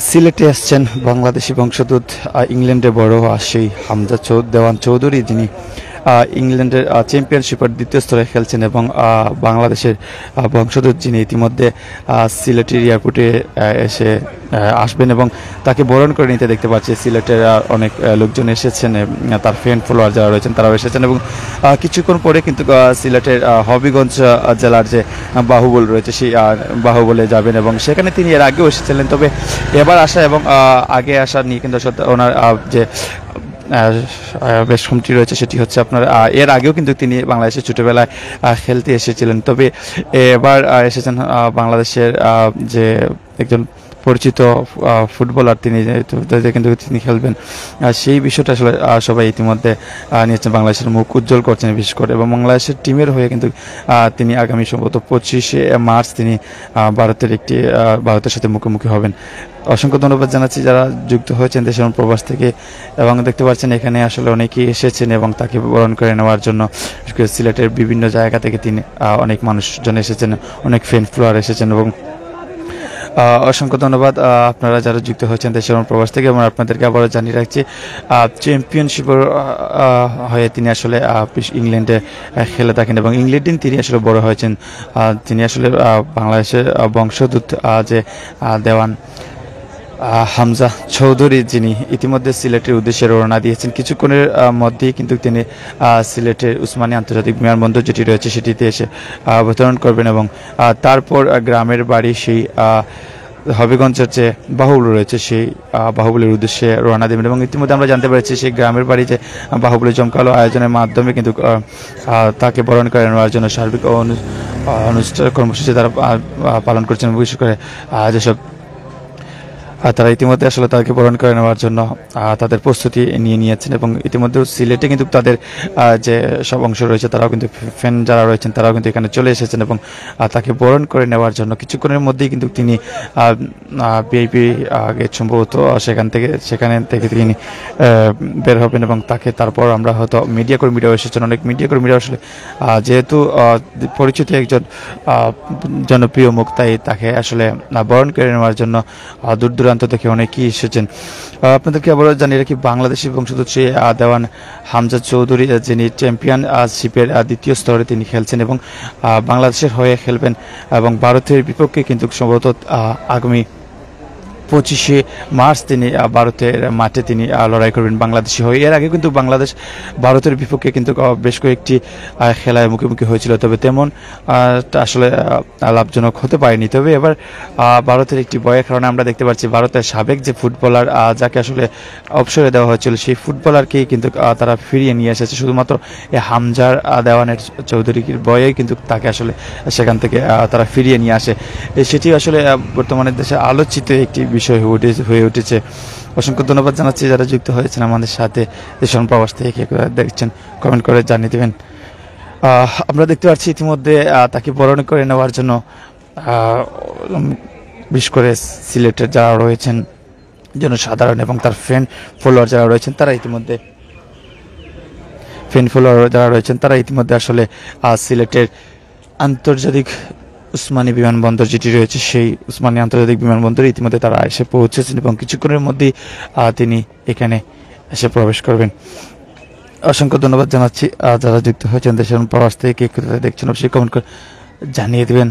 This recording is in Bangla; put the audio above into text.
সিলেটে আসছেন বাংলাদেশি বংশোদ্ভূত ইংল্যান্ডে বড় হওয়া সেই হামজা দেওয়ান চৌধুরী, যিনি ইংল্যান্ডের চ্যাম্পিয়নশিপের দ্বিতীয় স্তরে খেলছেন এবং বাংলাদেশের বংশোদ্ভূত, যিনি ইতিমধ্যে সিলেটের এয়ারপোর্টে এসে আসবেন এবং তাকে বরণ করে নিতে দেখতে পাচ্ছি। সিলেটের অনেক লোকজন এসেছেন, তার ফ্যান ফলোয়ার যারা রয়েছেন তারাও এসেছেন এবং কিছুক্ষণ পরে কিন্তু সিলেটের হবিগঞ্জ জেলার যে বাহুবল রয়েছে সেই বাহুবলে যাবেন এবং সেখানে তিনি এর আগেও এসেছিলেন। তবে এবার আসা এবং আগে আসা নিয়ে কিন্তু ওনার যে বেশ কমটি রয়েছে সেটি হচ্ছে আপনার এর আগেও কিন্তু তিনি বাংলাদেশের ছোটোবেলায় খেলতে এসেছিলেন। তবে এবার এসেছেন বাংলাদেশের যে একজন পরিচিত ফুটবলার, তিনি কিন্তু তিনি খেলবেন সেই বিষয়টা আসলে সবাই ইতিমধ্যে নিয়েছেন, বাংলাদেশের মুখ উজ্জ্বল করছেন বিশেষ করে। এবং বাংলাদেশের টিমের হয়ে কিন্তু তিনি আগামী সম্ভবত 25শে মার্চ তিনি ভারতের সাথে মুখোমুখি হবেন। অসংখ্য ধন্যবাদ জানাচ্ছি যারা যুক্ত হয়েছেন দেশের প্রবাস থেকে, এবং দেখতে পাচ্ছেন এখানে আসলে অনেকেই এসেছেন এবং তাকে বরণ করে নেওয়ার জন্য সিলেটের বিভিন্ন জায়গা থেকে তিনি অনেক মানুষজন এসেছেন, অনেক ফ্যান ফলোয়ার এসেছেন এবং অসংখ্য ধন্যবাদ আপনারা যারা যুক্ত হয়েছেন দেশের প্রবাস থেকে। এবং আপনাদেরকে আবারও জানিয়ে রাখছি চ্যাম্পিয়নশিপের হয়ে তিনি আসলে ইংল্যান্ডে খেলে থাকেন এবং ইংল্যান্ডে তিনি আসলে বড় হয়েছেন। তিনি আসলে বাংলাদেশের বংশোদ্ভূত যে দেওয়ান হামজা চৌধুরী, যিনি ইতিমধ্যে সিলেটের উদ্দেশ্যে রওনা দিয়েছেন। কিছুক্ষণের মধ্যেই কিন্তু তিনি সিলেটের উসমানী আন্তর্জাতিক বিমানবন্দর যেটি রয়েছে সেটিতে এসে অবতরণ করবেন এবং তারপর গ্রামের বাড়ি সেই হবিগঞ্জের যে বাহুবল রয়েছে সেই বাহুবলের উদ্দেশ্যে রওনা দেবেন। এবং ইতিমধ্যে আমরা জানতে পেরেছি সেই গ্রামের বাড়ি যে বাহুবলের জমকালো আয়োজনের মাধ্যমে কিন্তু তাকে বরণ করে নেওয়ার জন্য সার্বিক অনুষ্ঠান কর্মসূচি তারা পালন করছেন। বিশেষ করে যেসব তারা ইতিমধ্যে আসলে তাকে বরণ করে নেওয়ার জন্য তাদের প্রস্তুতি নিয়ে নিয়েছেন এবং ইতিমধ্যে সিলেটে কিন্তু তাদের যে সব অংশ রয়েছে তারাও কিন্তু ফ্যান যারা রয়েছেন তারাও কিন্তু এখানে চলে এসেছেন এবং তাকে বরণ করে নেওয়ার জন্য কিছুক্ষণের মধ্যেই কিন্তু তিনি ভিআইপি গেট সম্ভবত সেখানে থেকে তিনি বের হবেন এবং তাকে তারপর আমরা হয়তো মিডিয়া কর্মীরাও এসেছেন, অনেক মিডিয়া কর্মীরা আসলে যেহেতু পরিচিত একজন জনপ্রিয় মুখ, তাই তাকে আসলে বরণ করে নেওয়ার জন্য দূর দূরান্ত থেকে অনেকেই এসেছেন। আপনাদেরকে আবারও জানিয়ে রাখি বাংলাদেশি বংশোদ্ভূত দেওয়ান হামজা চৌধুরী, যিনি চ্যাম্পিয়নশিপের দ্বিতীয় স্তরে তিনি খেলছেন এবং বাংলাদেশের হয়ে খেলবেন এবং ভারতের বিপক্ষে কিন্তু সম্ভবত আগামী 25শে মার্চ তিনি ভারতের মাঠে তিনি লড়াই করবেন বাংলাদেশি হয়ে। এর আগে কিন্তু বাংলাদেশ ভারতের বিপক্ষে কিন্তু বেশ কয়েকটি খেলায় মুখোমুখি হয়েছিল, তবে তেমন আসলে লাভজনক হতে পারেনি। তবে এবার ভারতের একটি বয়ের কারণে আমরা দেখতে পাচ্ছি ভারতের সাবেক যে ফুটবলার যাকে আসলে অবসরে দেওয়া হয়েছিল সেই ফুটবলারকেই কিন্তু তারা ফিরিয়ে নিয়ে এসেছে, শুধুমাত্র এই হামজার দেওয়ানের চৌধুরীর বয়েই কিন্তু তাকে আসলে সেখান থেকে তারা ফিরিয়ে নিয়ে আসে। সেটি আসলে বর্তমানে দেশে আলোচিত একটি বিষয় হয়ে উঠেছে। অসংখ্য ধন্যবাদ জানাচ্ছি যারা যুক্ত হয়েছেন আমাদের সাথে দেশের প্রবাস থেকে দেখছেন, কমেন্ট করে জানিয়ে দেবেন। আমরা দেখতে পাচ্ছি ইতিমধ্যে তাকে বরণ করে নেওয়ার জন্য বিশেষ করে সিলেটের যারা রয়েছেন জনসাধারণ এবং তার ফ্যান ফলোয়ার যারা রয়েছেন তারা ইতিমধ্যে আসলে সিলেটের আন্তর্জাতিক উসমানী বিমানবন্দর যেটি রয়েছে সেই উসমানী আন্তর্জাতিক বিমানবন্দরে ইতিমধ্যে তারা এসে পৌঁছেছেন এবং কিছুক্ষণের মধ্যেই তিনি এখানে এসে প্রবেশ করবেন। অসংখ্য ধন্যবাদ জানাচ্ছি যারা যুক্ত হয়েছেন দেশের প্রবাস থেকে, কে কোথায় দেখছেন অবশ্যই কমেন্ট করে জানিয়ে দেবেন।